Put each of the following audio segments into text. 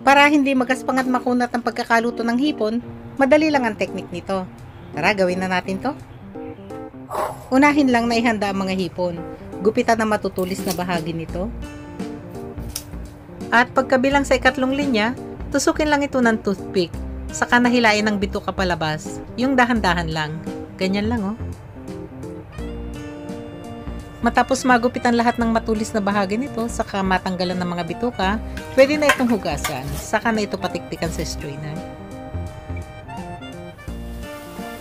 Para hindi magaspang at makunat ang pagkakaluto ng hipon, madali lang ang teknik nito. Tara, gawin na natin to. Unahin lang na ihanda ang mga hipon. Gupitan ang matutulis na bahagi nito. At pagkabilang sa ikatlong linya, tusukin lang ito ng toothpick. Saka nahilain ng bituka palabas. Yung dahan-dahan lang. Ganyan lang oh. Matapos magupitan lahat ng matulis na bahagi nito, saka matanggalan ng mga bituka, pwede na itong hugasan, saka na ito patiktikan sa strainer.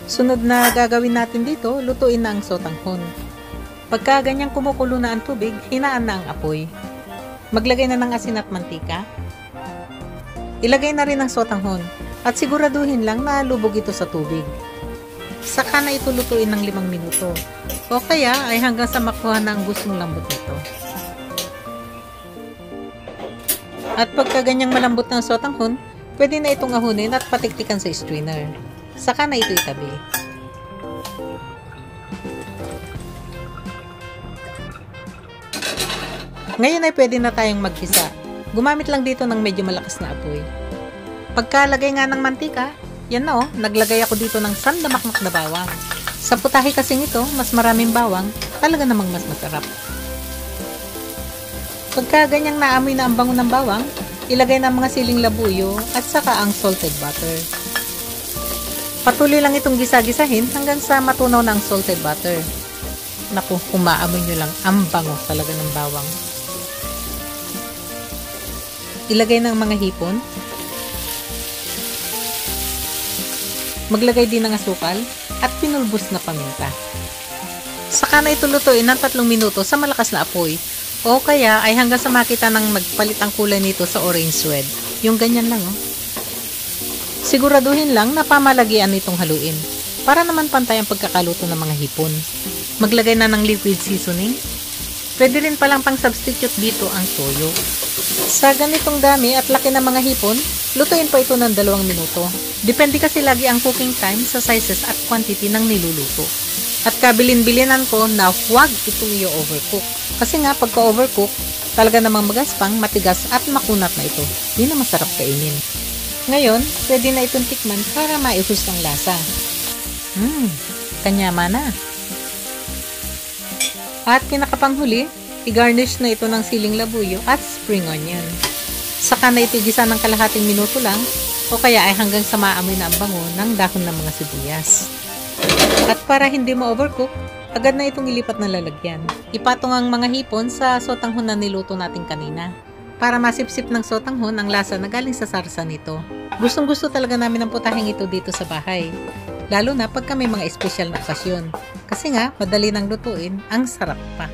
Sunod na gagawin natin dito, lutuin na ang sotanghon. Pagka ganyang kumukulo na ang tubig, hinaan na ang apoy. Maglagay na ng asin at mantika. Ilagay na rin ang sotanghon, at siguraduhin lang na lubog ito sa tubig. Saka na ito lutuin ng 5 minuto. O kaya ay hanggang sa makuha na ang gustong lambot nito. At pagka ganyang malambot ng sotanghon, pwede na itong ahunin at patiktikan sa strainer. Saka na ito itabi. Ngayon ay pwede na tayong maggisa. Gumamit lang dito ng medyo malakas na apoy. Pagkalagay nga ng mantika, yan na oh, naglagay ako dito ng sandamakmak na bawang. Sa putahe kasing ito, mas maraming bawang, talaga namang mas masarap. Pagka ganyang naamoy na ang bango ng bawang, ilagay na ang mga siling labuyo at saka ang salted butter. Patuloy lang itong gisa-gisahin hanggang sa matunaw na ang salted butter. Naku, kung maamoy nyo lang, ang bango talaga ng bawang. Ilagay ng mga hipon. Maglagay din ng asukal at pinulbos na paminta. Saka na ito lutuin ng 3 minuto sa malakas na apoy o kaya ay hanggang sa makita ng magpalit ang kulay nito sa orange red. Yung ganyan lang oh. Siguraduhin lang na pamalagian nitong haluin para naman pantay ang pagkakaluto ng mga hipon. Maglagay na ng liquid seasoning. Pwede rin palang pang substitute dito ang toyo. Sa ganitong dami at laki ng mga hipon, lutuin pa ito ng 2 minuto. Depende kasi lagi ang cooking time sa sizes at quantity ng niluluto. At kabilin-bilinan ko na huwag itong i-overcook. Kasi nga pagka-overcook, talaga namang magaspang, matigas at makunat na ito. Di na masarap kainin. Ngayon, pwede na itong tikman para maihus ang lasa. Kanyama na. At pinakapanghuli, i-garnish na ito ng siling labuyo at spring onion. Saka na ito gisa ng kalahating minuto lang o kaya ay hanggang sa maamoy na ang bango ng dahon ng mga sibuyas. At para hindi mo overcook, agad na itong ilipat na lalagyan. Ipatong ang mga hipon sa sotanghon na niluto natin kanina para masipsip ng sotanghon ang lasa na galing sa sarsa nito. Gustong gusto talaga namin ang putaheng ito dito sa bahay. Lalo na pagka may mga espesyal na okasyon. Kasi nga, madali nang lutuin, ang sarap pa.